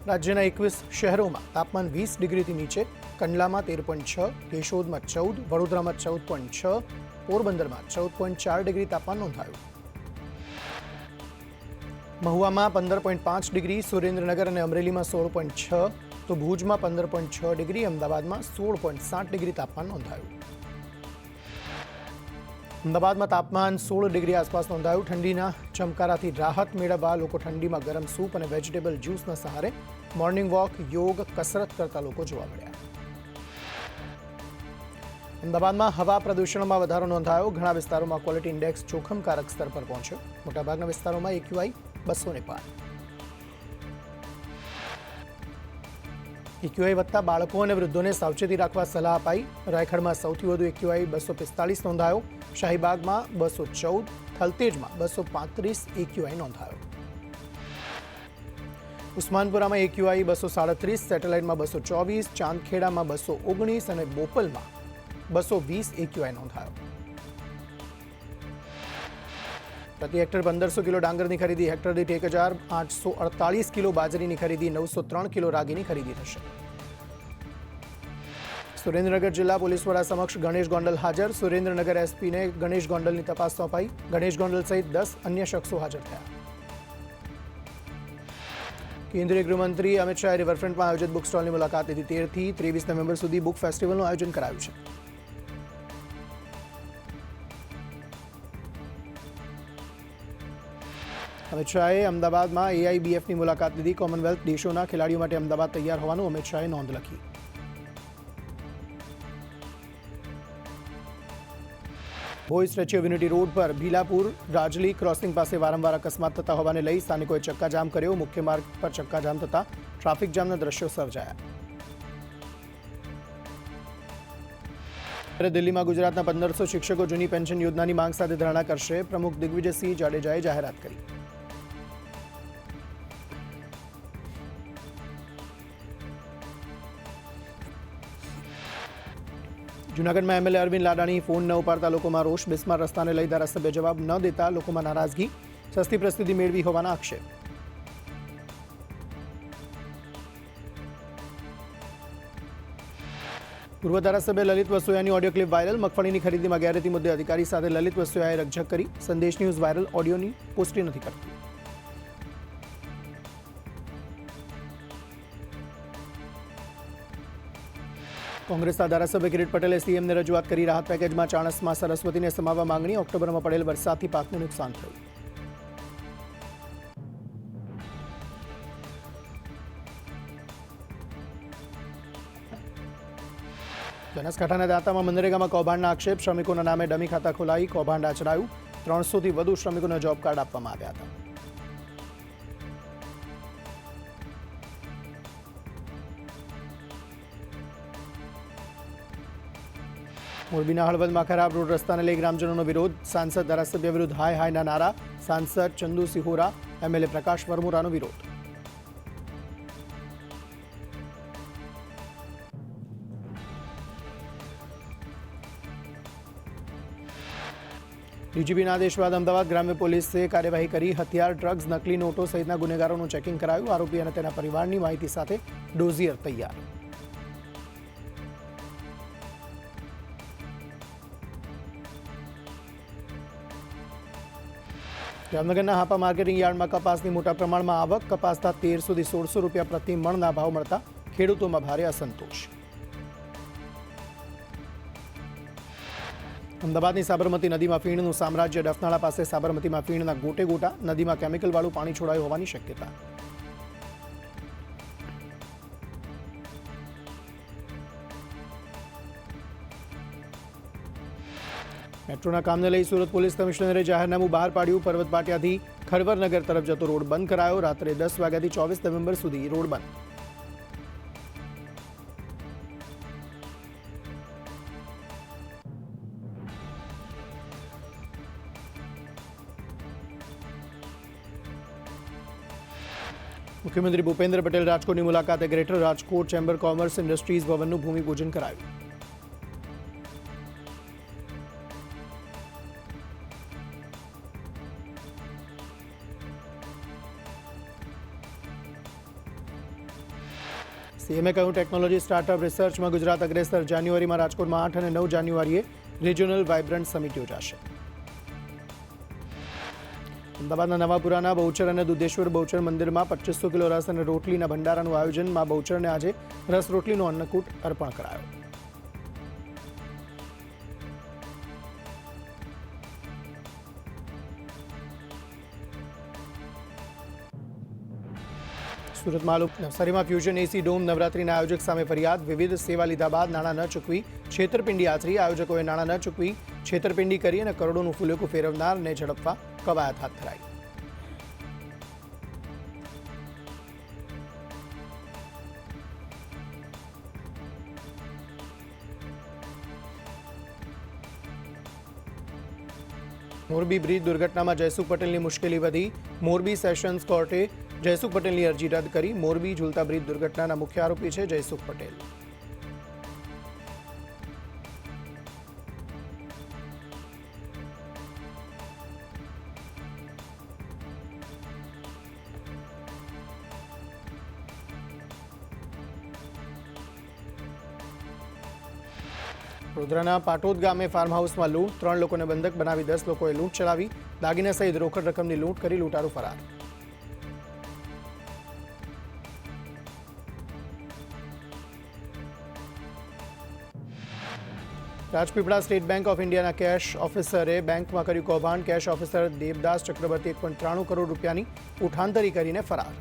રાજ્યના 21 શહેરોમાં તાપમાન 20 ડિગ્રીથી નીચે. કંડલામાં 13.6, કેશોદમાં 14, વડોદરામાં 14.6, પોરબંદરમાં 14.4 ડિગ્રી તાપમાન નોંધાયું. મહુવામાં 15.5 ડિગ્રી, સુરેન્દ્રનગર અને અમરેલીમાં 16.6, તો ભુજમાં 15.6 ડિગ્રી, અમદાવાદમાં 16.7 ડિગ્રી તાપમાન નોંધાયું. અમદાવાદમાં તાપમાન 16 ડિગ્રી આસપાસ નોંધાયું. ઠંડીના ચમકારાથી રાહત મેળવવા લોકો ઠંડીમાં ગરમ સૂપ અને વેજીટેબલ જ્યુસના સહારે મોર્નિંગ વોક, યોગ, કસરત કરતા લોકો જોવા મળ્યા. અમદાવાદમાં હવા પ્રદૂષણમાં વધારો નોંધાયો. ઘણા વિસ્તારોમાં ક્વોલિટી ઇન્ડેક્સ જોખમકારક સ્તર પર પહોંચ્યો. મોટાભાગના વિસ્તારોમાં એક્યુઆઈ 200 પાર. એક્યુઆઈ વધતા બાળકો અને વૃદ્ધોને સાવચેતી રાખવા સલાહ અપાઈ. રાયખડમાં સૌથી વધુ એક્યુઆઈ 245 નોંધાયો. શાહીબાગમાં 214, થલતેજમાં 235 એક્યુઆઈ નોંધાયો. ઉસ્માનપુરામાં એક્યુઆઈ 237, સેટેલાઇટમાં 224, ચાંદખેડામાં 219 અને બોપલમાં 220 એક્યુઆઈ નોંધાયો. પ્રતિ હેક્ટર 1500 કિલો ડાંગરની ખરીદી, હેક્ટર દીઠ 1848 કિલો બાજરીની ખરીદી, 903 કિલો રાગીની ખરીદી થશે. સુરેન્દ્રનગર જિલ્લા પોલીસ વડા સમક્ષ ગણેશ ગોંડલ હાજર. સુરેન્દ્રનગર એસપીને ગણેશ ગોંડલની તપાસ સોંપાઈ. ગણેશ ગોંડલ સહિત 10 અન્ય શખ્સો હાજર થયા. કેન્દ્રીય ગૃહમંત્રી અમિત શાહે રિવરફ્રન્ટમાં આયોજિત બુક સ્ટોલની મુલાકાત લીધી. 13 થી 23 નવેમ્બર સુધી બુક ફેસ્ટિવલનું આયોજન કરાયું છે. અમિત શાહે અમદાવાદમાં એઆઈબીએફની મુલાકાત લીધી. કોમનવેલ્થ દેશોના ખેલાડીઓ માટે અમદાવાદ તૈયાર હોવાનું અમિત શાહે નોંધ લખી. Bhoi statue of unity road પર ભીલાપુર રાજલી ક્રોસિંગ પાસે વારંવાર અકસ્માત થતા હોવાને લઈ સ્થાનિકોએ ચક્કાજામ કર્યો. મુખ્ય માર્ગ પર ચક્કાજામ થતા ટ્રાફિક જામના દ્રશ્યો સર્જાયા. દિલ્હીમાં ગુજરાતના 1500 શિક્ષકો જૂની પેન્શન યોજનાની માંગ સાથે ધરણા કરશે. પ્રમુખ દિગ્વિજયસિંહ જાડેજાએ જાહેરાત કરી. જૂનાગઢમાં એમએલએ અરવિંદ લાડાણી ફોન ન ઉપાડતા લોકોમાં રોષ. બિસ્માર રસ્તાને લઈ ધારાસભ્ય જવાબ ન દેતા લોકોમાં નારાજગી. સસ્તી પરિસ્થિતિ મેળવી હોવાના આક્ષેપ. પૂર્વ ધારાસભ્ય લલિત વસોયાની ઓડિયો ક્લિપ વાયરલ. મગફળીની ખરીદીમાં ગેરરીતિ મુદ્દે અધિકારી સાથે લલિત વસોયાએ રકઝક કરી. સંદેશ ન્યૂઝ વાયરલ ઓડિયોની પુષ્ટિ નથી કરતું. કોંગ્રેસના ધારાસભ્ય કિરીટ પટેલે સીએમને રજૂઆત કરી. રાહત પેકેજમાં ચાણસ્મા સરસ્વતીને સમાવવા માંગણી. ઓક્ટોબરમાં પડેલ વરસાદથી પાકને નુકસાન થયું. બનાસકાંઠાના દાંતામાં મનરેગામાં કૌભાંડના આક્ષેપ. શ્રમિકોના નામે ડમી ખાતા ખોલાઈ કૌભાંડ આચરાયું. 300 થી વધુ શ્રમિકોને જોબ કાર્ડ આપવામાં આવ્યા હતા. મોરબીના હળવદમાં ખરાબ રોડ રસ્તાને લઈ ગ્રામજનોનો વિરોધ. સાંસદ ધારાસભ્ય વિરુદ્ધ હાય હાયના નારા. સાંસદ ચંદુ સિહોરા, એમએલએ પ્રકાશ વરમોરાનો વિરોધ. ડીજીપીના આદેશ બાદ અમદાવાદ ગ્રામ્ય પોલીસે કાર્યવાહી કરી. હથિયાર, ડ્રગ્સ, નકલી નોટો સહિતના ગુનેગારોનું ચેકિંગ કરાયું. આરોપી અને તેના પરિવારની માહિતી સાથે ડોઝિયર તૈયાર. જામનગરના હાપા માર્કેટિંગ યાર્ડમાં કપાસની મોટા પ્રમાણમાં આવક. કપાસના 1300 થી 1600 રૂપિયા પ્રતિ મણના ભાવ મળતા ખેડૂતોમાં ભારે અસંતોષ. અમદાવાદની સાબરમતી નદીમાં ફીણનું સામ્રાજ્ય. ડફનાળા પાસે સાબરમતીમાં ફીણના ગોટે ગોટા. નદીમાં કેમિકલવાળું પાણી છોડાયું હોવાની શક્યતા. મેટ્રોના કામને લઈ સુરત પોલીસ કમિશનરે જાહેરનામું બહાર પાડ્યું. પર્વત પાટિયાથી ખરવરનગર તરફ જતો રોડ બંધ કરાયો. રાત્રે 10 વાગ્યાથી 24 નવેમ્બર સુધી રોડ બંધ. મુખ્યમંત્રી ભૂપેન્દ્ર પટેલ રાજકોટની મુલાકાતે. Greater Rajkot chamber commerce industries ભવનનું ભૂમિપૂજન કરાયું. સીએમએ કહ્યું, ટેકનોલોજી સ્ટાર્ટઅપ રિસર્ચમાં ગુજરાત અગ્રેસર. જાન્યુઆરીમાં રાજકોટમાં 8 અને 9 જાન્યુઆરીએ રિજિયોનલ વાઇબ્રન્ટ સમિટ યોજાશે. અમદાવાદના નવાપુરાના બહુચર અને દુધેશ્વર બહુચર મંદિરમાં 2500 કિલો રસ અને રોટલીના ભંડારાનું આયોજન. માં બહુચરને આજે રસ રોટલીનો અન્નકૂટ અર્પણ કરાયો. સુરતમાં નવસારીમાં ફ્યુઝન એસી ડોમ નવરાત્રીના આયોજક સામે ફરિયાદ. વિવિધ સેવા લીધા બાદ નાણાં ન ચૂકવી છેતરપિંડી આચરી. આયોજકોએ નાણાં ન ચૂકવી છેતરપિંડી કરી અને કરોડોનું ફુલેકું ફેરવનારને ઝડપવા કવાયત હાથ ધરાઈ. મોરબી બ્રિજ દુર્ઘટનામાં જયસુખ પટેલની મુશ્કેલી વધી. મોરબી સેશન્સ કોર્ટે જયસુખ પટેલની અરજી રદ કરી. મોરબી ઝૂલતા બ્રિજ દુર્ઘટનાના મુખ્ય આરોપી છે જયસુખ પટેલ. વડોદરાના પાટોદ ગામે ફાર્મ હાઉસમાં લૂંટ. 3 લોકોને બંધક બનાવી 10 લોકોએ લૂંટ ચલાવી. દાગીના સહિત રોકડ રકમની લૂંટ કરી લૂંટારૂ ફરાર. રાજપીપળા સ્ટેટ બેંક ઓફ ઇન્ડિયાના કેશ ઓફિસરે બેંકમાં કર્યું કૌભાંડ. કેશ ઓફિસર દેવદાસ ચક્રવર્તી 1.93 કરોડ રૂપિયાની ઉઠાંતરી કરીને ફરાર.